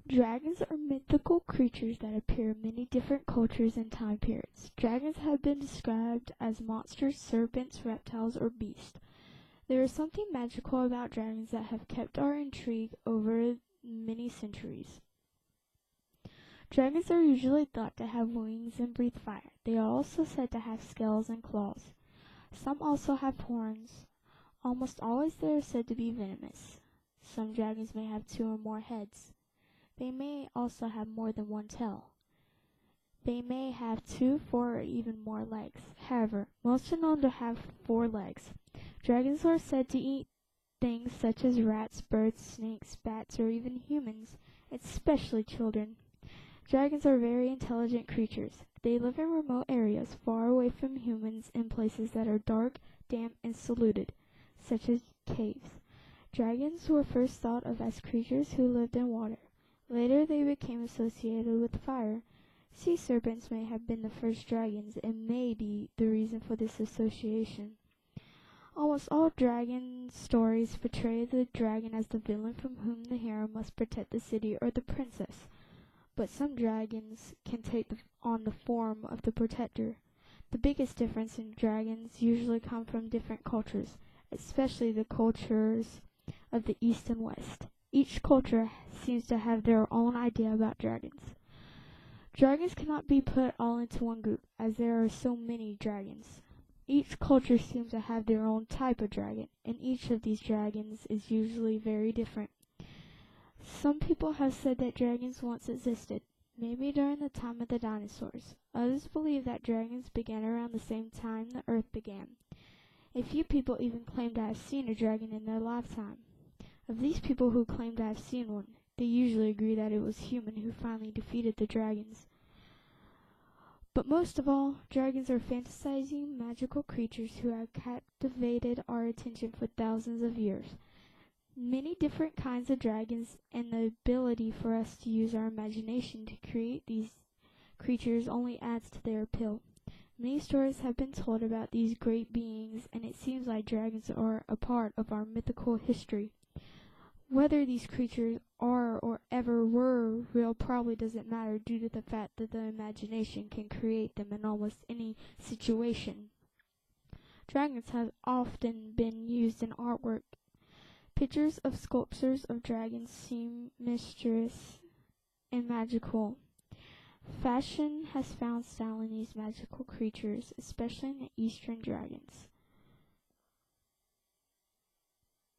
Dragons are mythical creatures that appear in many different cultures and time periods. Dragons have been described as monsters, serpents, reptiles, or beasts. There is something magical about dragons that have kept our intrigue over many centuries. Dragons are usually thought to have wings and breathe fire. They are also said to have scales and claws. Some also have horns. Almost always they are said to be venomous. Some dragons may have 2 or more heads. They may also have more than one tail. They may have 2, 4, or even more legs. However, most are known to have 4 legs. Dragons are said to eat things such as rats, birds, snakes, bats, or even humans, especially children. Dragons are very intelligent creatures. They live in remote areas, far away from humans, in places that are dark, damp, and secluded, such as caves. Dragons were first thought of as creatures who lived in water. Later they became associated with fire. Sea serpents may have been the first dragons and may be the reason for this association. Almost all dragon stories portray the dragon as the villain from whom the hero must protect the city or the princess. But some dragons can take on the form of the protector. The biggest difference in dragons usually come from different cultures, especially the cultures of the East and West. Each culture seems to have their own idea about dragons. Dragons cannot be put all into one group, as there are so many dragons. Each culture seems to have their own type of dragon, and each of these dragons is usually very different. Some people have said that dragons once existed, maybe during the time of the dinosaurs. Others believe that dragons began around the same time the Earth began. A few people even claim to have seen a dragon in their lifetime. Of these people who claim to have seen one, they usually agree that it was human who finally defeated the dragons. But most of all, dragons are fantasizing, magical creatures who have captivated our attention for thousands of years. Many different kinds of dragons and the ability for us to use our imagination to create these creatures only adds to their appeal. Many stories have been told about these great beings, and it seems like dragons are a part of our mythical history. Whether these creatures are or ever were real probably doesn't matter due to the fact that the imagination can create them in almost any situation. Dragons have often been used in artwork. Pictures of sculptures of dragons seem mysterious and magical. Fashion has found style in these magical creatures, especially in the Eastern dragons.